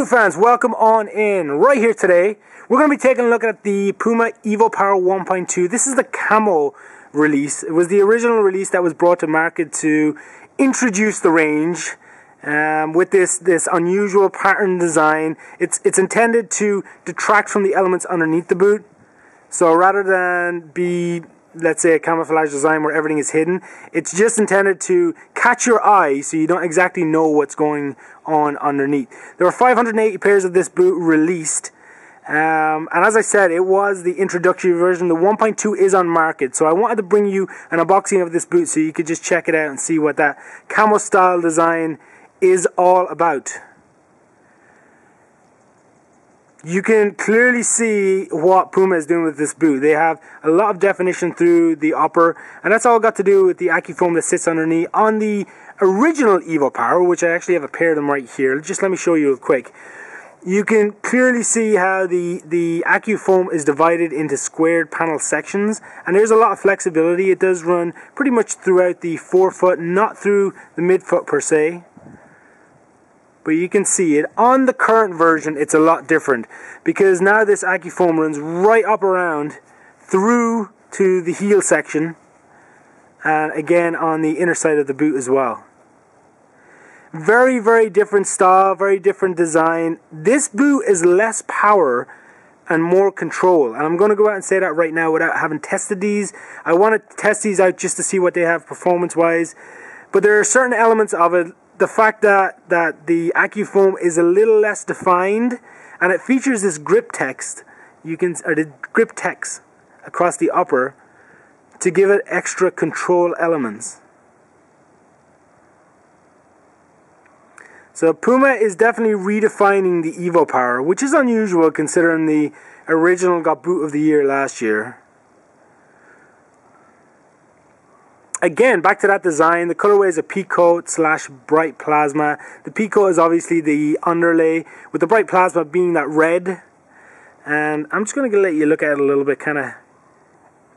boot fans, welcome on in. Right here today, we're going to be taking a look at the Puma evoPOWER 1.2. This is the Camo release. It was the original release that was brought to market to introduce the range with this unusual pattern design. It's intended to detract from the elements underneath the boot. So rather than be, let's say, a camouflage design where everything is hidden, it's just intended to catch your eye so you don't exactly know what's going on underneath. There were 580 pairs of this boot released, and as I said, it was the introductory version. The 1.2 is on market, so I wanted to bring you an unboxing of this boot so you could just check it out and see what that camo style design is all about. You can clearly see what Puma is doing with this boot. They have a lot of definition through the upper, and that's all got to do with the AccuFoam that sits underneath. On the original evoPOWER, which I actually have a pair of them right here, just let me show you real quick. You can clearly see how the AccuFoam is divided into squared panel sections, and there's a lot of flexibility. It does run pretty much throughout the forefoot, not through the midfoot per se. But you can see it. On the current version, it's a lot different, because now this AccuFoam runs right up around through to the heel section, and again on the inner side of the boot as well. Very, very different style, very different design. This boot is less power and more control, and I'm going to go out and say that right now without having tested these. I want to test these out just to see what they have performance wise, but there are certain elements of it. The fact that the AccuFoam is a little less defined, and it features this grip text, the grip text across the upper to give it extra control elements. So Puma is definitely redefining the evoPOWER, which is unusual considering the original got boot of the year last year. Again, back to that design, the colorway is a pea coat / bright plasma. The pea coat is obviously the underlay, with the bright plasma being that red. And I'm just going to let you look at it a little bit, kind of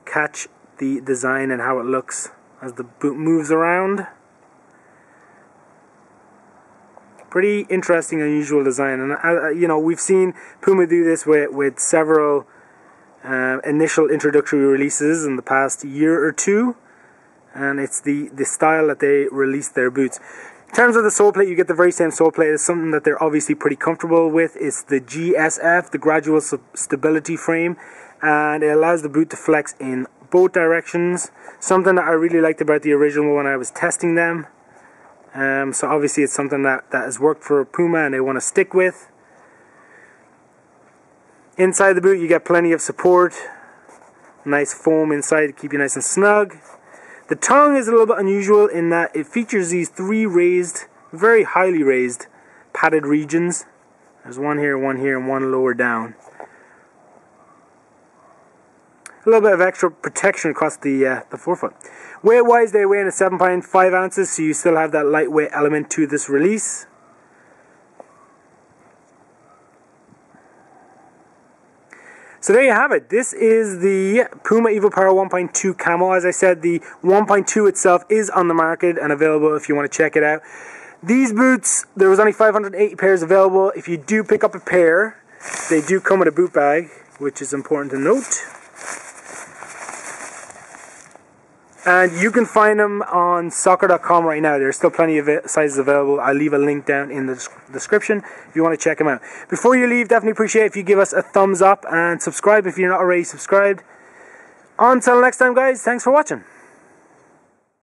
catch the design and how it looks as the boot moves around. Pretty interesting, unusual design. And you know, we've seen Puma do this with several initial introductory releases in the past year or two. And it's the style that they released their boots. In terms of the sole plate, you get the very same sole plate. It's something that they're obviously pretty comfortable with. It's the GSF, the Gradual Stability Frame, and it allows the boot to flex in both directions. Something that I really liked about the original when I was testing them. So obviously it's something that has worked for Puma and they want to stick with. Inside the boot you get plenty of support. Nice foam inside to keep you nice and snug. The tongue is a little bit unusual in that it features these three raised, very highly raised, padded regions. There's one here, and one lower down. A little bit of extra protection across the forefoot. Weight-wise, they weigh in at 7.5 ounces, so you still have that lightweight element to this release. So there you have it. This is the Puma evoPOWER 1.2 Camo. As I said, the 1.2 itself is on the market and available if you want to check it out. These boots, there was only 580 pairs available. If you do pick up a pair, they do come with a boot bag, which is important to note. And you can find them on soccer.com right now. There's still plenty of sizes available. I'll leave a link down in the description if you want to check them out. Before you leave, definitely appreciate it if you give us a thumbs up and subscribe if you're not already subscribed. Until next time, guys, thanks for watching.